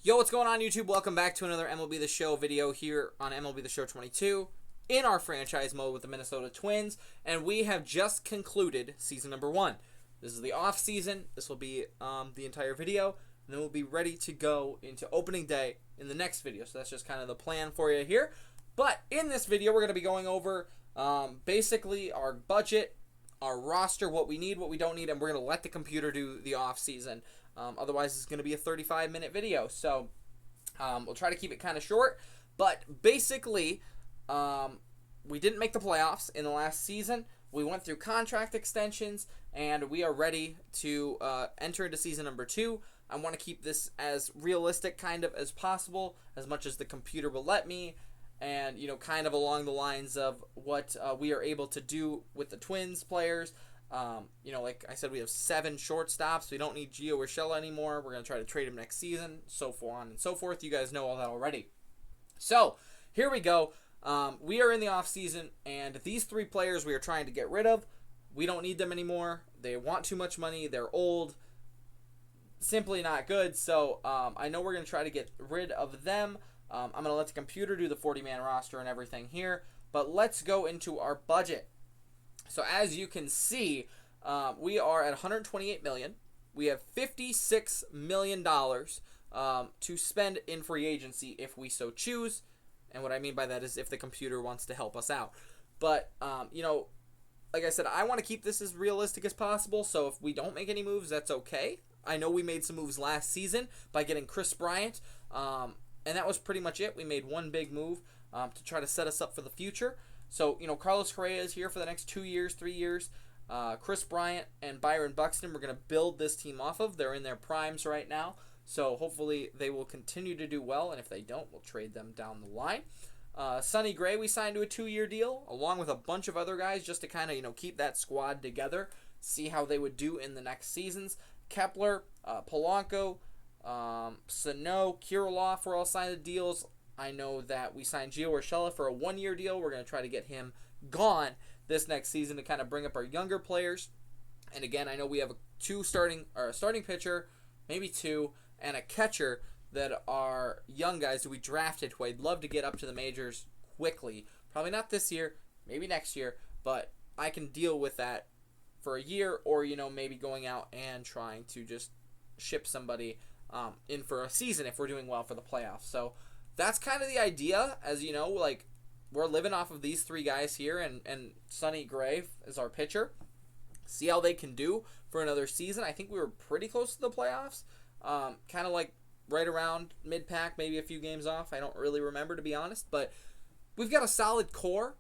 Yo, what's going on, YouTube? Welcome back to another MLB The Show video here on MLB The Show 22 in our franchise mode with the Minnesota Twins, and we have just concluded season number 1. This is the off season. This will be the entire video, and then we'll be ready to go into opening day in the next video. So that's just kind of the plan for you here. But in this video, we're going to be going over basically our budget, our roster, what we need, what we don't need, and we're going to let the computer do the off season. Otherwise, it's going to be a 35-minute video. So we'll try to keep it kind of short. But basically, we didn't make the playoffs in the last season. We went through contract extensions, and we are ready to enter into season number 2. I want to keep this as realistic kind of as possible, as much as the computer will let me. And, you know, kind of along the lines of what we are able to do with the Twins players. You know, like I said, we have 7 shortstops. We don't need Gio Urshela anymore. We're going to try to trade him next season, so on and so forth. You guys know all that already. So, here we go. We are in the offseason, and these 3 players we are trying to get rid of. We don't need them anymore. They want too much money. They're old. Simply not good. So, I know we're going to try to get rid of them. I'm going to let the computer do the 40-man roster and everything here. But let's go into our budget. So as you can see, we are at $128 million. We have $56 million to spend in free agency if we so choose. And what I mean by that is if the computer wants to help us out. But, you know, like I said, I want to keep this as realistic as possible. So if we don't make any moves, that's okay. I know we made some moves last season by getting Kris Bryant. And that was pretty much it. We made one big move to try to set us up for the future. So, you know, Carlos Correa is here for the next 2 years, 3 years. Kris Bryant and Byron Buxton, we're going to build this team off of. They're in their primes right now. So, hopefully, they will continue to do well. And if they don't, we'll trade them down the line. Sonny Gray, we signed to a 2-year deal, along with a bunch of other guys, just to kind of, you know, keep that squad together, see how they would do in the next seasons. Kepler, Polanco, Sano, Kirilloff were all signed to deals. I know that we signed Gio Urshela for a 1-year deal. We're going to try to get him gone this next season to kind of bring up our younger players. And again, I know we have a starting pitcher, maybe 2, and a catcher that are young guys who we drafted who I'd love to get up to the majors quickly. Probably not this year, maybe next year, but I can deal with that for a year, or, you know, maybe going out and trying to just ship somebody in for a season if we're doing well for the playoffs. So that's kind of the idea. As you know, like, we're living off of these 3 guys here, and Sonny Gray is our pitcher. See how they can do for another season. I think we were pretty close to the playoffs. Kind of like right around mid-pack, maybe a few games off. I don't really remember, to be honest. But we've got a solid core,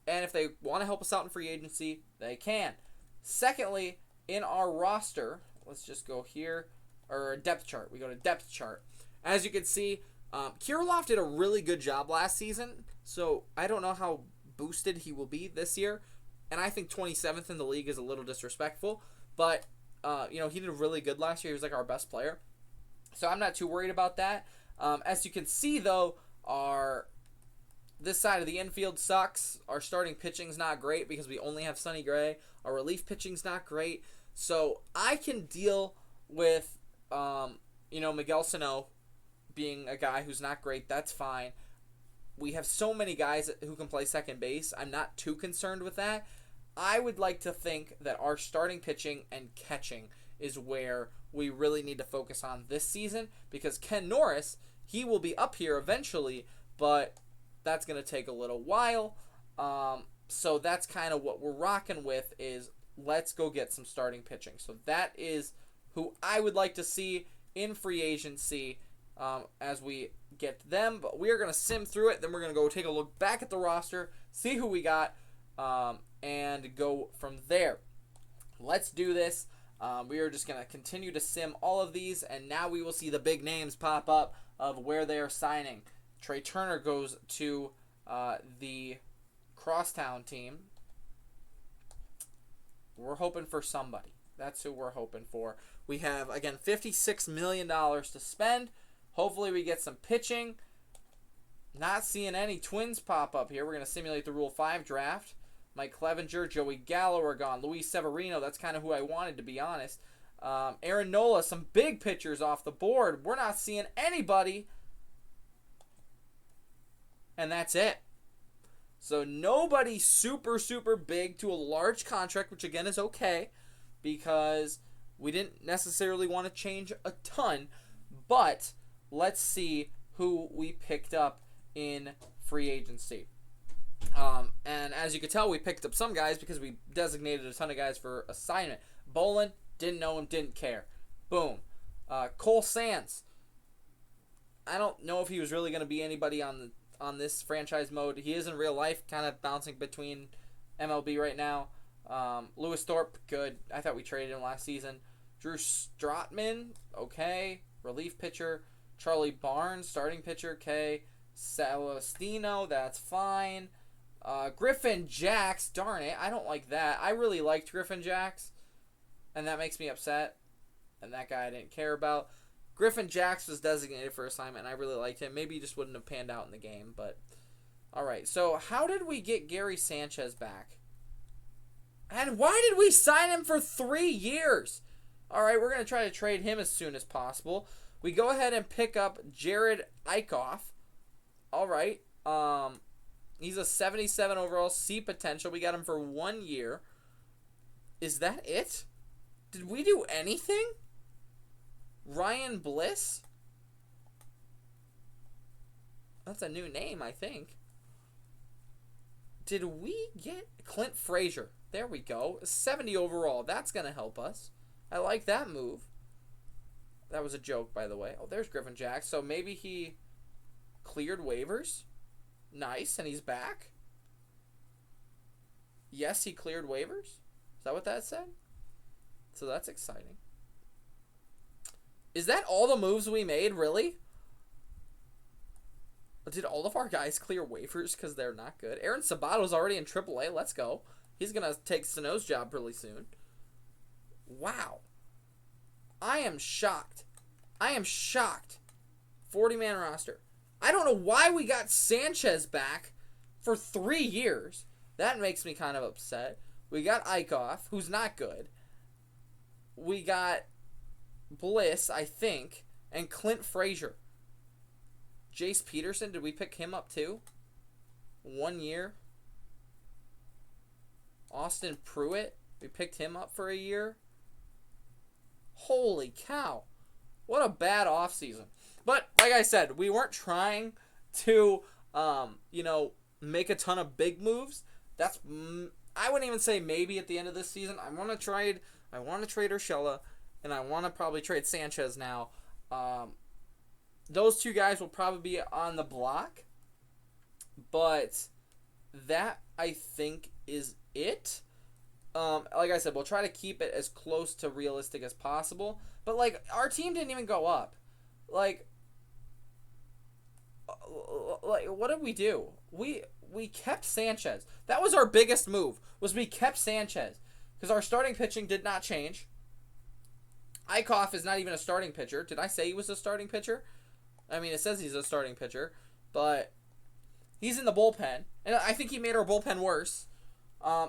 and if they want to help us out in free agency, they can. Secondly, in our roster, let's just go here, or depth chart. We go to depth chart. As you can see, Kirilloff did a really good job last season, so I don't know how boosted he will be this year. And I think 27th in the league is a little disrespectful, but you know, he did really good last year. He was like our best player, so I'm not too worried about that. As you can see, though, this side of the infield sucks. Our starting pitching's not great because we only have Sonny Gray. Our relief pitching's not great, so I can deal with you know, Miguel Sano being a guy who's not great. That's fine. We have so many guys who can play second base. I'm not too concerned with that. I would like to think that our starting pitching and catching is where we really need to focus on this season, because Ken Norris, he will be up here eventually, but that's going to take a little while. So that's kind of what we're rocking with, is let's go get some starting pitching. So that is who I would like to see in free agency as we get them. But we are going to sim through it. Then we're going to go take a look back at the roster, see who we got, and go from there. Let's do this. We are just going to continue to sim all of these, and now we will see the big names pop up of where they are signing. Trey Turner goes to the Crosstown team. We're hoping for somebody. That's who we're hoping for. We have, again, $56 million to spend. Hopefully we get some pitching. Not seeing any Twins pop up here. We're going to simulate the Rule 5 draft. Mike Clevenger, Joey Gallo are gone. Luis Severino, that's kind of who I wanted, to be honest. Aaron Nola, some big pitchers off the board. We're not seeing anybody. And that's it. So nobody super, super big to a large contract, which again is okay because we didn't necessarily want to change a ton. But let's see who we picked up in free agency. And as you can tell, we picked up some guys because we designated a ton of guys for assignment. Bolin, didn't know him, didn't care. Boom. Cole Sands. I don't know if he was really going to be anybody on this franchise mode. He is in real life, kind of bouncing between MLB right now. Lewis Thorpe, good. I thought we traded him last season. Drew Strotman, okay. Relief pitcher. Charlie Barnes, starting pitcher, okay. Celestino, that's fine. Griffin Jacks, darn it, I don't like that. I really liked Griffin Jacks, and that makes me upset. And that guy I didn't care about. Griffin Jacks was designated for assignment, and I really liked him. Maybe he just wouldn't have panned out in the game, but all right. So how did we get Gary Sanchez back? And why did we sign him for 3 years? All right, we're going to try to trade him as soon as possible. We go ahead and pick up Jared Eichhoff. All right. He's a 77 overall, C potential. We got him for 1 year. Is that it? Did we do anything? Ryan Bliss? That's a new name, I think. Did we get Clint Frazier? There we go. 70 overall. That's going to help us. I like that move. That was a joke, by the way. Oh, there's Griffin Jacks. So maybe he cleared waivers. Nice, and he's back. Yes, he cleared waivers. Is that what that said? So that's exciting. Is that all the moves we made, really? Did all of our guys clear waivers because they're not good? Aaron Sabato's already in AAA. Let's go. He's going to take Sano's job really soon. Wow. I am shocked. 40-man roster. I don't know why we got Sanchez back for 3 years. That makes me kind of upset. We got Eichhoff, who's not good. We got Bliss, I think, and Clint Frazier. Jace Peterson, did we pick him up too? 1 year. Austin Pruitt, we picked him up for a year. Holy cow. What a bad offseason. But, like I said, we weren't trying to, make a ton of big moves. I wouldn't even say maybe at the end of this season. I want to trade Urshela, and I want to probably trade Sanchez now. Those two guys will probably be on the block. But that, I think, is it. Like I said, we'll try to keep it as close to realistic as possible. But, our team didn't even go up. What did we do? We kept Sanchez. That was our biggest move, was we kept Sanchez. Because our starting pitching did not change. Eichhoff is not even a starting pitcher. Did I say he was a starting pitcher? I mean, it says he's a starting pitcher. But he's in the bullpen. And I think he made our bullpen worse.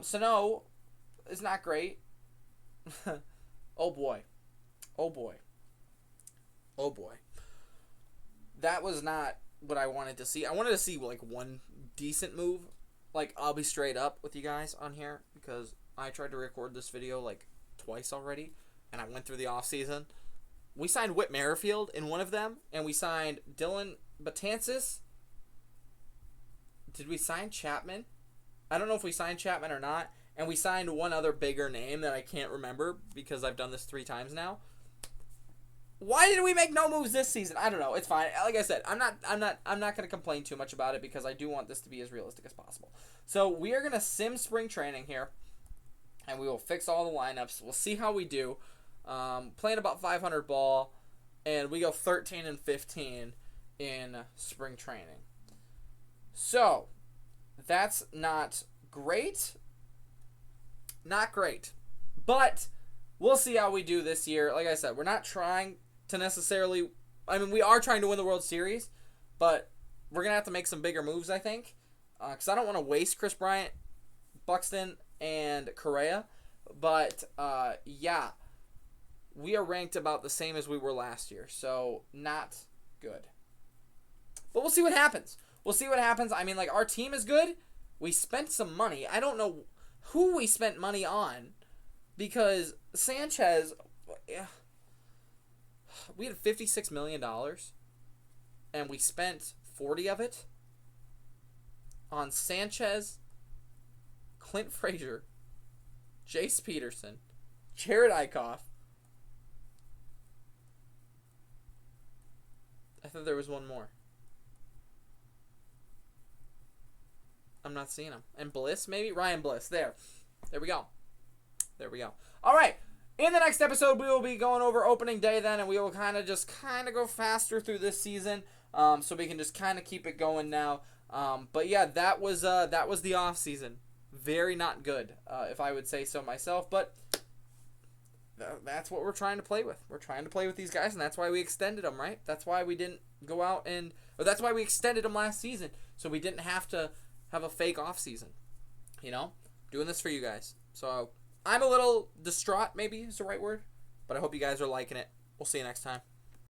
Sano is not great. Oh, boy. That was not what I wanted to see. I wanted to see, one decent move. I'll be straight up with you guys on here, because I tried to record this video, twice already, and I went through the offseason. We signed Whit Merrifield in one of them, and we signed Dylan Betances. Did we sign Chapman? I don't know if we signed Chapman or not, and we signed one other bigger name that I can't remember, because I've done this 3 times now. Why did we make no moves this season? I don't know. It's fine. Like I said, I'm not going to complain too much about it, because I do want this to be as realistic as possible. So we are going to sim spring training here, and we will fix all the lineups. We'll see how we do. Playing about 500 ball, and we go 13-15 in spring training. So that's not great. Not great. But we'll see how we do this year. Like I said, we're not trying to necessarily... we are trying to win the World Series, but we're going to have to make some bigger moves, I think. Because I don't want to waste Chris Bryant, Buxton, and Correa. But, yeah. we are ranked about the same as we were last year. So, not good. But we'll see what happens. We'll see what happens. I mean, like, our team is good. We spent some money. I don't know who we spent money on, because Sanchez, we had $56 million, and we spent 40 of it on Sanchez, Clint Frazier, Jace Peterson, Jared Eichhoff. I thought there was one more. I'm not seeing him. And Bliss, maybe? Ryan Bliss. There we go. There we go. All right. In the next episode, we will be going over opening day then, and we will kind of go faster through this season, so we can just kind of keep it going now. But yeah, that was the off season. Very not good, if I would say so myself. But that's what we're trying to play with. We're trying to play with these guys, and that's why we extended them, right? That's why we didn't go out or that's why we extended them last season, so we didn't have to have a fake off season. You know, doing this for you guys. So I'm a little distraught, maybe is the right word, but I hope you guys are liking it. We'll see you next time.